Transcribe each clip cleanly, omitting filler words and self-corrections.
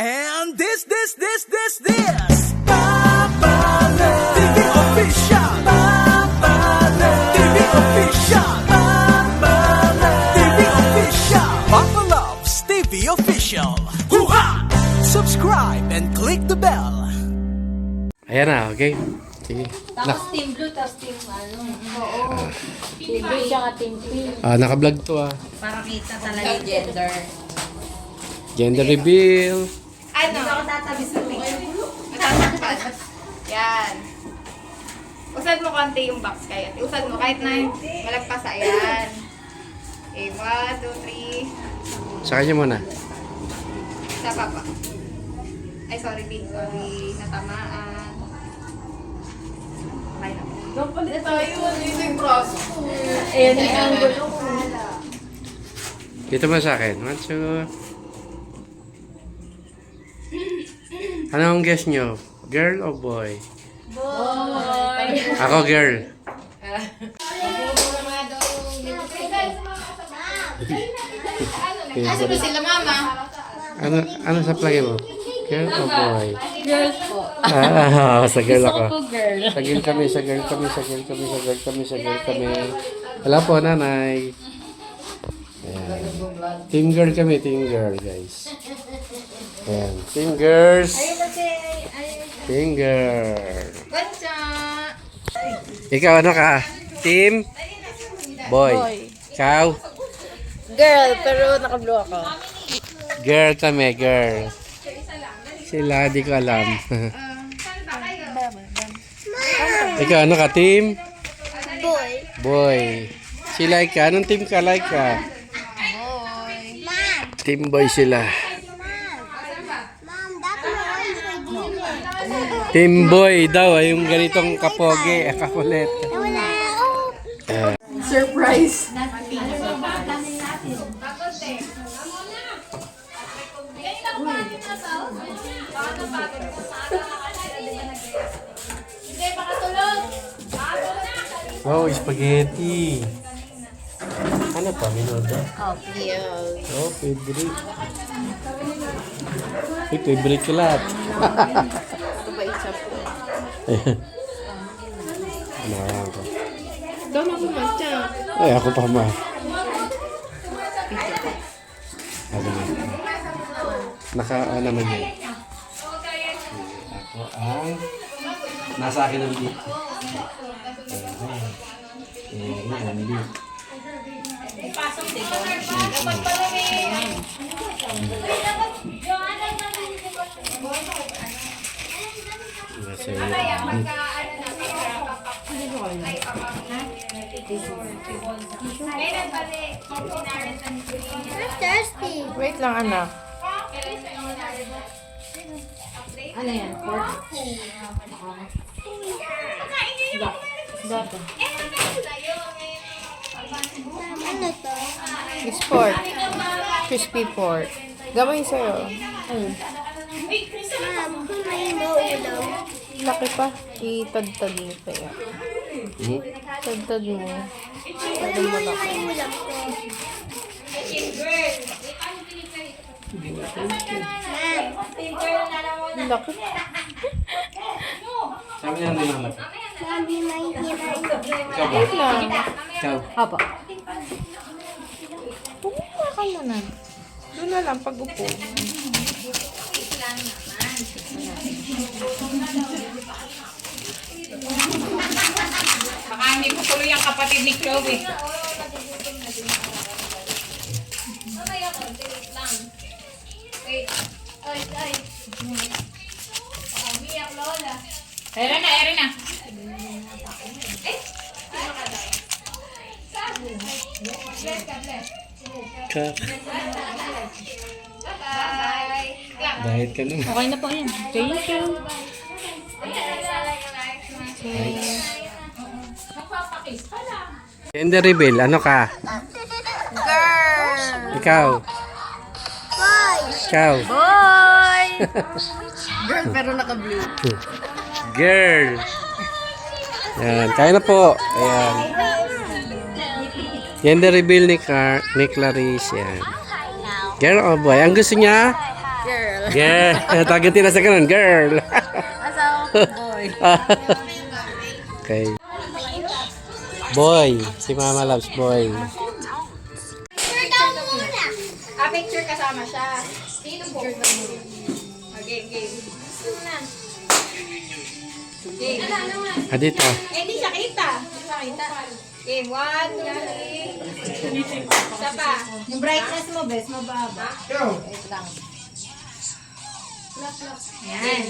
And this Papa Love TV official. Papa Love TV official. Papa Love TV official. Papa Loves TV official. Hoo-ha! Subscribe and click the bell. Ayan na, okay? Sige. Tapos team blue, tapos team ano. Oo. Team blue tsaka team pink. Naka-vlog to Para kita talaga yung gender. Gender reveal. Ano? Dito ako tatabi sa picture. Matatagpad. Yan. Usad mo konti yung box kaya. Usad mo kahit na malagpas. Ayan. Okay, 1, 2, 3. Sa kanya muna. Sa papa. Ay, sorry, Big. Sorry. Natamaan. Okay na. Dapat tayo, ano yung braso ko. Ayan yung angle ko. Dito mo sa akin. 1, 2. Anong guess nyo? Girl o boy? Boy! Ako girl. Asa ba sila, mama? Ano sa plagay mo? Girl o boy? Girl po. Sa girl ako. Gusto ko po girl. Sa girl kami. Wala po, nanay. Ayan. Team girl kami, team girl, guys. Ayan. Team girls. Team girl. Bancha! Ikaw ano ka? Team? Boy. Ikaw? Girl, pero naka-blue ako. Girl kami, girl. Sila, di ko alam. Ikaw ano ka? Team? Boy. Boy. Si Laika. Anong team ka, Laika? Mom. Team boy sila. Mom, dapat mo Team boy daw. Yung ganitong kapogi. Kakulit. wala. Surprise! Oh, spaghetti. Ano pa? Minuto? Oh, yes. Oh, favorite. Ay, favorite ko lahat. Ito ba isa po? Ano ko? Ikaw na pumatya. Ay, ako pa ma. Ano na? Naman yun. Ako ang nasa akin ang beef. Ang beef. Nasa iyo ang beef. I'm thirsty. Wait lang, anak. Ano yan? Pork? Dato. Ano to? It's pork. Crispy pork. Gawin sa'yo. Ayun. Mom, kumain mo ulam. Laki pa. Itadtad mo kaya. Tadtad mo. Wala mo yung ulam ko. Mom, Laki. Sabi niya ni mama. sabi may hiray. Ikaw ba? Wait lang. Ikaw. Hapa. Pumula ka muna. Doon na lang pag upo. Baka hindi ko tuloy ang kapatid ni Chloe. Ere na. Diet ka naman. Okay na po yan. Thank you. Gender reveal. Ano ka? Girl! Ikaw. Boy. Ikaw. Boy! Girl pero naka-blue. Girl. Yan. Kaya na po. Ayan. Gender reveal ni Clarice. Yan. Girl o boy? Ang gusto niya? Girl. Girl. Tagutin na sa kanan. Girl. Asawa ko, boy. Okay. Boy. Si Mama loves boy. Picture daw muna. Picture kasama siya. Sino po? Okay, game. Game. Dito. Hindi siya kita. Game, 1, 2, 3. Isa pa. Yung brightness mo, bes, mababa. Wait lang. Yan.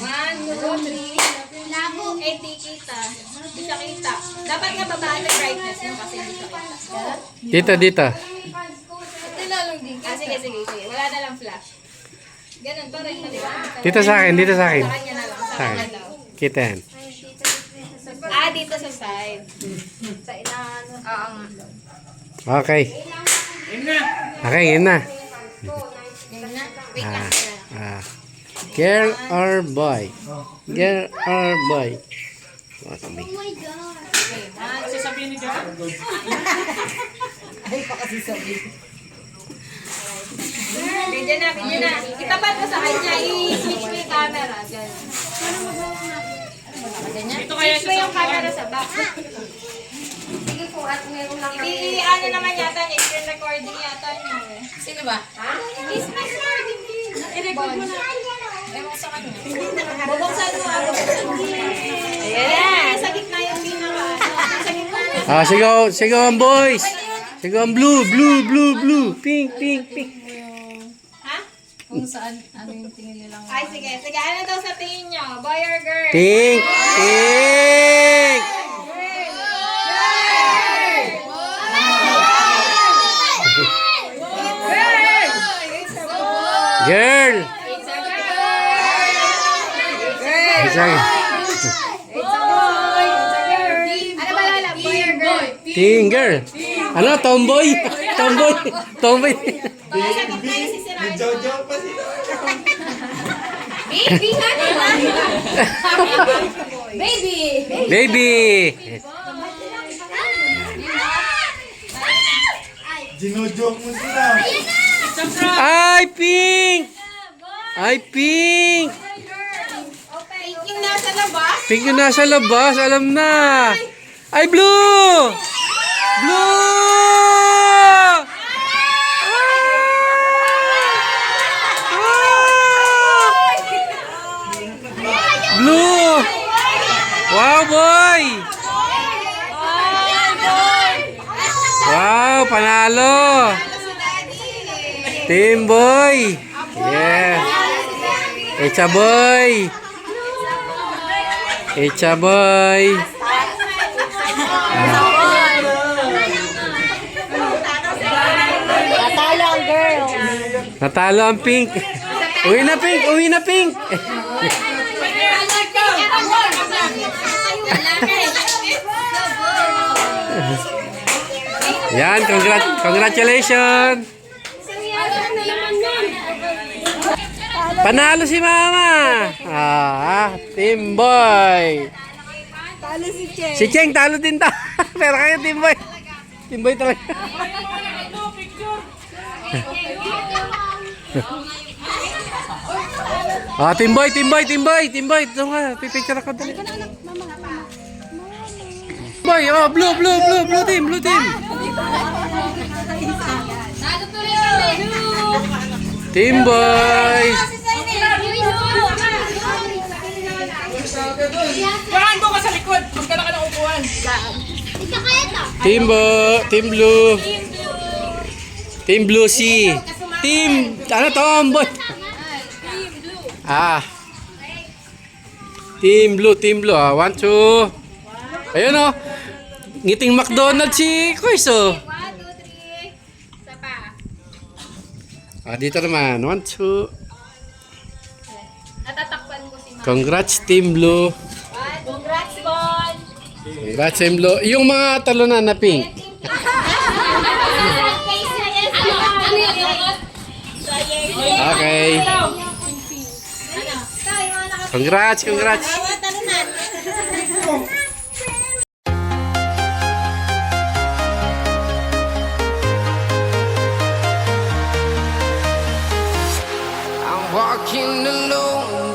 1, 2, 3. Labo. Di kita. Hindi siya kita. Dapat nga babaan yung brightness mo kasi hindi siya kita. Dito. Sige. Wala na lang flash. Ganun pa rin. Dito sa akin. Sa kanya na lang. Sa Sa akin. kanya daw. Kita yan. Dito sa side. Sa inaano. Oo nga. Okay. Okay, yun na. Game na. Wait lang. Girl or boy? Girl or boy? Oh my God. Video na. Itapat mo sa kanya. I-switch mo yung camera. Switch mo yung camera sa back. Sige po, at meron lang kami. Ano naman yata niya, screen recording yata niya. Sino ba? Ha? Screen recording din. I-record mo na. Ewan sa kanya. Bubuksan mo. Ayan. Sa gitna yung pinaka. Sa gitna. Sigaw ang boys. Sigaw ang blue. Pink. Ha? Kung saan, ano yung tingin nilang... Ay, sige. Ano daw sa tingin niyo? Boy or girl? Pink. Girl. It's a boy. Ano ba lala? Boy or girl? Teen girl. Ano? Tomboy. Baka sa gitna yung sisirain mo. Baby, ano ba? Baby. Ginojoke mo sila. Ay, pink. Yung nasa labas? Pink yung nasa labas. Alam na. Ay, blue. Blue. Wow, boy. Wow, panalo. Team boy. Yeah. Echa boy. Natalo ang girl. Natalo ang pink. Uwi na pink. Yan, congratulations. Panalo si Mama. Team boy. Talo si Che. Si Cheng talo din ta. Pero kayo team boy. Team boy talaga. Team boy. Ito nga, pipicture ako dali. Boy, blue team. Team boy. Parang ko ka sa likod. Magkala ka ng upuan. Team blue. Team blue si. Team, tomboy. Team blue. 1, 2. Ayun o. Ngiting McDonald's si Kois o. 1, 2, 3. Isa pa. Dito naman. 1, 2. Natatakpan ko si Mama. Congrats Team Blue. Congrats, Bon! Congrats Team Blue. Yung mga talunan na pink. Okay. Congrats. I'm walking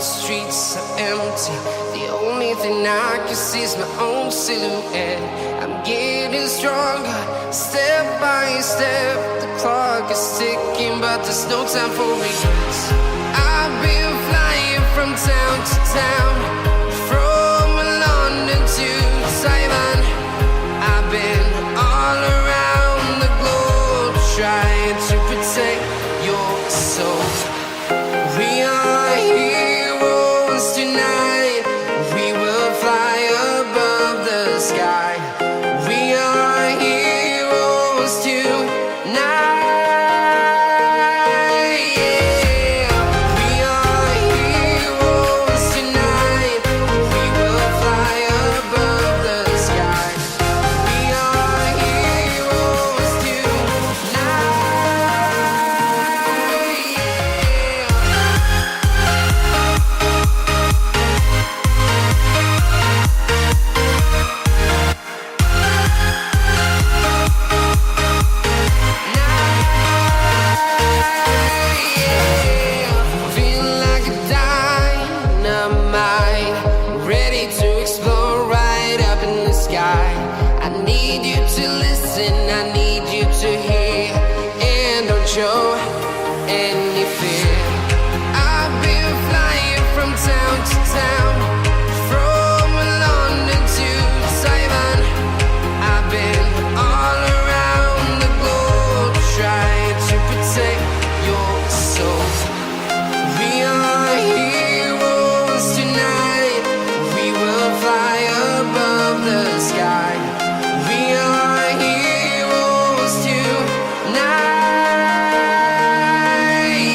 streets are empty. The only thing I can see is my own silhouette. I'm getting stronger, step by step. The clock is ticking, but there's no time for regrets. I've been flying from town to town, from London to Taiwan. I've been all around the globe trying to protect your soul. We are heroes tonight. We will fly above the sky. We are heroes tonight. Yeah. We are heroes tonight. We will fly above the sky. We are heroes tonight. Feeling like a dynamite, ready to explode right up in the sky. I need you to listen, I need you to hear, and don't show any fear. I've been flying from town to town, from London to Taiwan. I've been all around the globe trying to protect your soul. We are heroes tonight. We will fly above the sky. We are heroes tonight.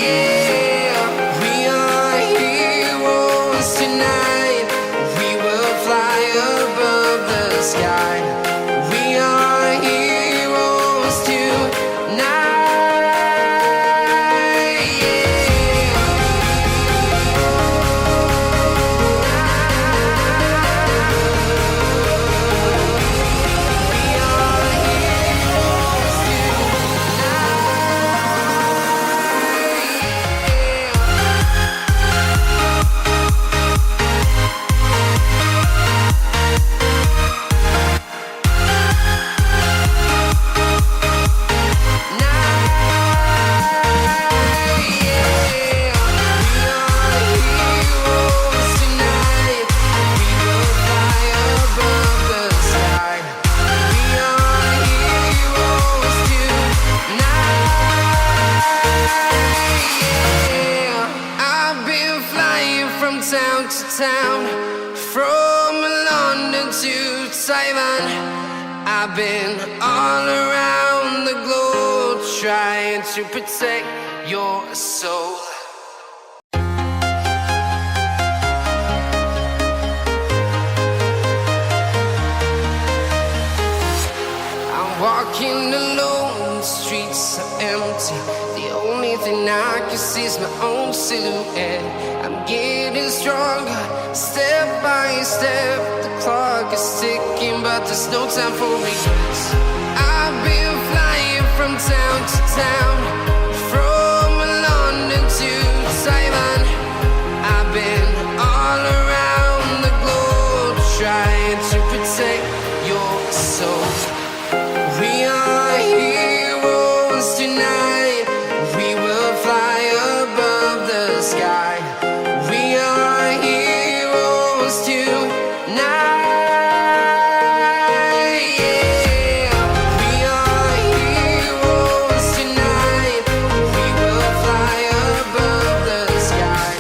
Yeah. We are heroes tonight. We will fly above the sky. We are heroes tonight. Yeah. I've been flying from town to town, from London to Taiwan. I've been all around the globe trying to protect your soul. I'm walking alone, the streets are empty. The only thing I can see is my own silhouette. I'm getting stronger, step by step. The clock is ticking, but there's no time for regrets. I've been flying from town to town, from London to Taiwan. I've been all around the globe trying to protect your soul. We are heroes tonight. We will fly above the sky. We are heroes tonight. Yeah. We are heroes tonight. We will fly above the sky.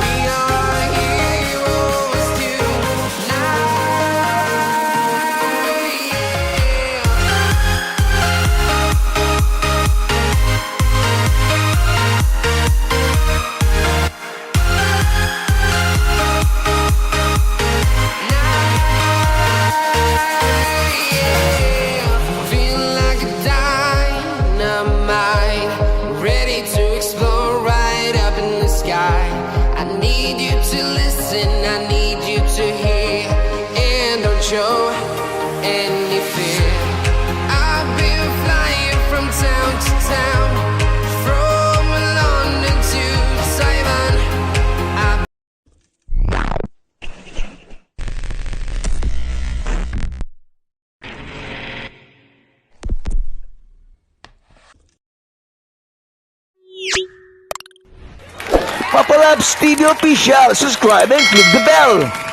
We are heroes tonight. Feeling like a dynamite, ready to explode right up in the sky. I need you to listen, I need you to hear, and don't show any fear. I've been flying from town to town, from London to Taiwan. Papa Labs TV Official. Subscribe and click the bell.